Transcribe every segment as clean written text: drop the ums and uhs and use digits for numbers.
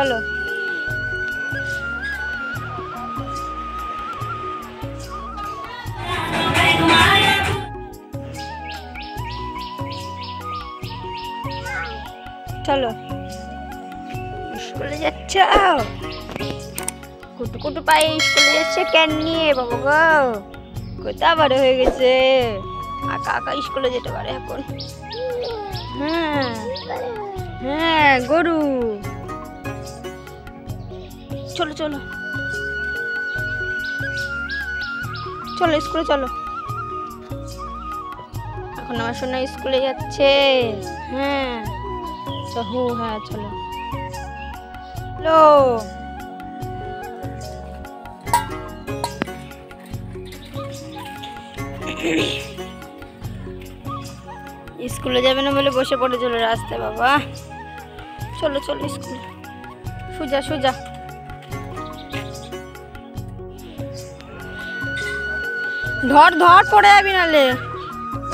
চলো। চলো স্কুলে যাচ্ছ? কুটু কুটু পায়ে স্কুলে যাচ্ছে কেন নিয়ে বাবা গো? কোথা বড় হয়ে গেছে, আঁকা আঁকা স্কুলে যেতে পারে এখন। হ্যাঁ হ্যাঁ গরু। চলো চলো চলো স্কুলে চলো। এখন আমার সোনা স্কুলে যাচ্ছে। হ্যাঁ হ্যাঁ চলো চলো। স্কুলে যাবে না বলে বসে পড়ে চলো রাস্তায় বাবা। চলো চলো স্কুলে, সোজা সোজা। ধর ধর পড়ে যাবি নালে।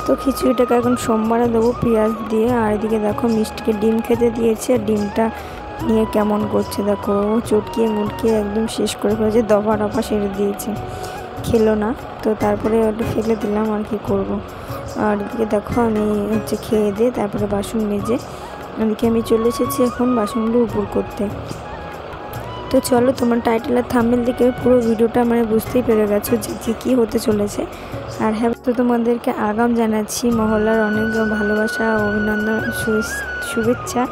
তো খিচুড়িটাকে এখন সোমবারে দেবো পেঁয়াজ দিয়ে। আর এদিকে দেখো মিষ্টিকে ডিম খেতে দিয়েছে, ডিমটা নিয়ে কেমন করছে দেখো, চটকিয়ে মুটকিয়ে একদম শেষ করে ফেলেছে, দফা টফা সেরে দিয়েছে, খেলো না। তো তারপরে ওটা ফেলে দিলাম, আর কি করব। আর এদিকে দেখো আমি হচ্ছে খেয়ে দিয়ে তারপরে বাসন মেজে এদিকে আমি চলে এসেছি এখন বাসনগুলো উপর করতে। তো চলো, তোমার টাইটেল আর থাম্বনেল দিকে পুরো ভিডিওটা মানে বুঝতেই পেরে গেছো যে কী হতে চলেছে। আর হ্যাঁ, তো তোমাদেরকে আগাম জানাচ্ছি মহলার অনেক ভালোবাসা, অভিনন্দন, শুভেচ্ছা।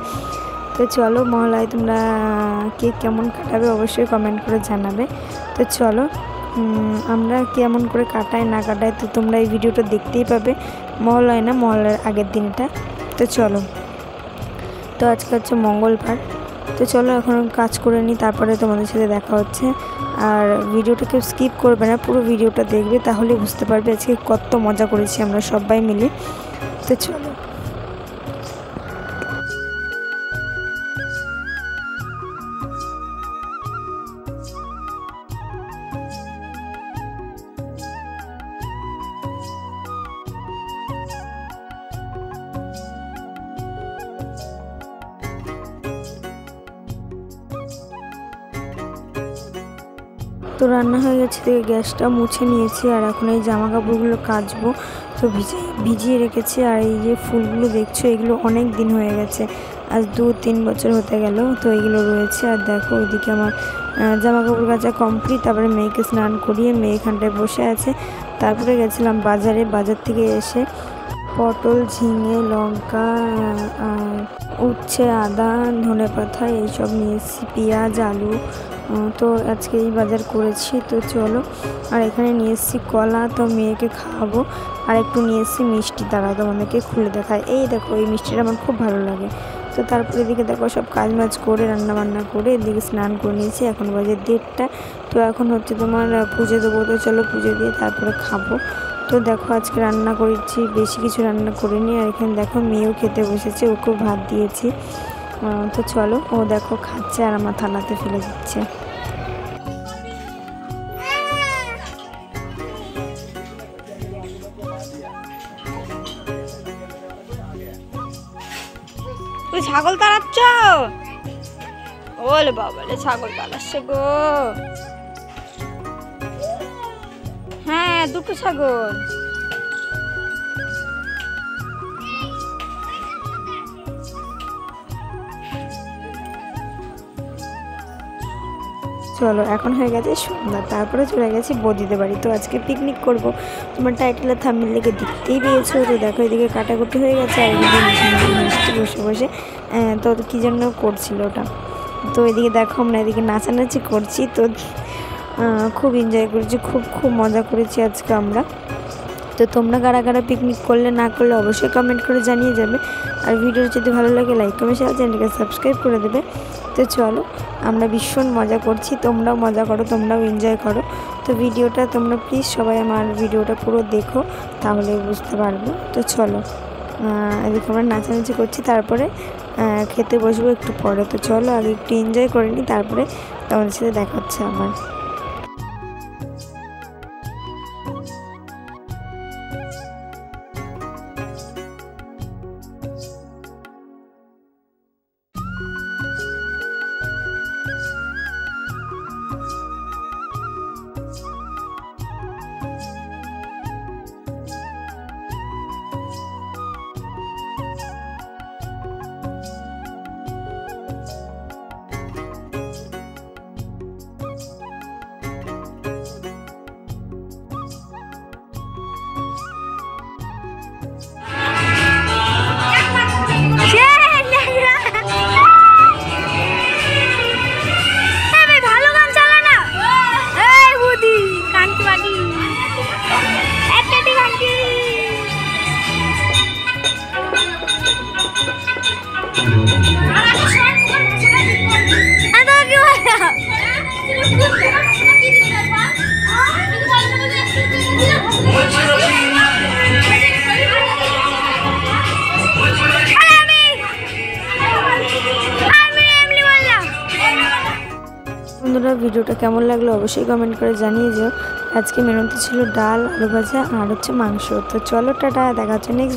তো চলো মহলায় তোমরা কে কেমন কাটাবে অবশ্যই কমেন্ট করে জানাবে। তো চলো আমরা কেমন করে কাটাই না কাটাই তো তোমরা এই ভিডিওটা দেখতেই পাবে, মহলায় না মহলার আগের দিনটা। তো চলো, তো আজকে হচ্ছে মঙ্গলবার। তো চলো এখন কাজ করে নিই, তারপরে তোমাদের সাথে দেখা হচ্ছে। আর ভিডিওটা কেউ স্কিপ করবে না, পুরো ভিডিওটা দেখবে, তাহলে বুঝতে পারবে আজকে কত মজা করেছি আমরা সবাই মিলে। তো চলো। তো রান্না হয়ে গেছে, থেকে গ্যাসটা মুছে নিয়েছি। আর এখন এই জামা কাপড়গুলো কাচবো, তো ভিজিয়ে রেখেছি। আর এই যে ফুলগুলো দেখছো এগুলো অনেক দিন হয়ে গেছে, আজ 2-3 বছর হতে গেল। তো এগুলো রয়েছে। আর দেখো ওইদিকে আমার জামা কাপড় কাচা কমপ্লিট। তারপরে মেয়েকে স্নান করিয়ে মেয়ে এখানটায় বসে আছে। তারপরে গেছিলাম বাজারে, বাজার থেকে এসে পটল, ঝিঙে, লঙ্কা, উচ্ছে, আদা, ধনেপাতা এইসব নিয়ে এসেছি, পেঁয়াজ, আলু। তো আজকে এই বাজার করেছি। তো চলো, আর এখানে নিয়ে এসেছি কলা, তো মেয়েকে খাওয়াবো। আর একটু নিয়ে এসেছি মিষ্টি, তারা তোমাদেরকে খুলে দেখায়। এই দেখো এই মিষ্টিটা আমার খুব ভালো লাগে। তো তারপরে এদিকে দেখো সব কাজ মাজ করে রান্নাবান্না করে এদিকে স্নান করে নিয়েছি, এখন বাজে 1:30টা। তো এখন হচ্ছে তোমার পুজো দেবো। তো চলো পুজো দিয়ে তারপরে খাবো। তো দেখো আজকে রান্না করেছি, বেশি কিছু রান্না করিনি। আর এখানে দেখো মেয়েও খেতে বসেছে, ওকেও ভাত দিয়েছি। তো চলো, ও দেখো খাচ্ছে আর আমার থালাতে ফেলে দিচ্ছে। তুই ছাগল তাড়াচ্ছ? ওলে বাবালে ছাগল তাড়াচ্ছে গো। হ্যাঁ 2টো ছাগল। চলো এখন হয়ে গেছে সন্ধ্যা, তারপরে চলে গেছি বৌদিদের বাড়ি। তো আজকে পিকনিক করব, তোমার টাইটেল আর থাম্বনেল দেখে দেখতেই পেয়েছো। তো দেখো এদিকে কাটাকুটি হয়ে গেছে, আর এদিকে মিষ্টি বসে বসে তো কী জন্য করছিল ওটা। তো এদিকে দেখো আমরা এদিকে নাচানাচি করছি। তো খুব এনজয় করেছি, খুব মজা করেছি আজকে আমরা। তো তোমরা কারা কারা পিকনিক করলে না করলে অবশ্যই কমেন্ট করে জানিয়ে যাবে। আর ভিডিও যদি ভালো লাগে লাইক কমেন্ট শেয়ার, চ্যানেলকে সাবস্ক্রাইব করে দেবে। তো চলো, আমরা ভীষণ মজা করছি, তোমরাও মজা করো, তোমরাও এনজয় করো। তো ভিডিওটা তোমরা প্লিজ সবাই আমার ভিডিওটা পুরো দেখো, তাহলে বুঝতে পারবে। তো চলো, এদিকে আমরা নাচানাচি করছি, তারপরে খেতে বসবো একটু পরে। তো চলো আগে একটু এনজয় করে নিই, তারপরে তোমাদের সাথে দেখা হচ্ছে আমার। বন্ধুরা, ভিডিওটা কেমন লাগলো অবশ্যই কমেন্ট করে জানিয়ে যেও। আজকে মেনুতে ছিল ডাল, আলু ভাজা আর হচ্ছে মাংস। তো চলো টাটা, দেখা হচ্ছে নেক্সট।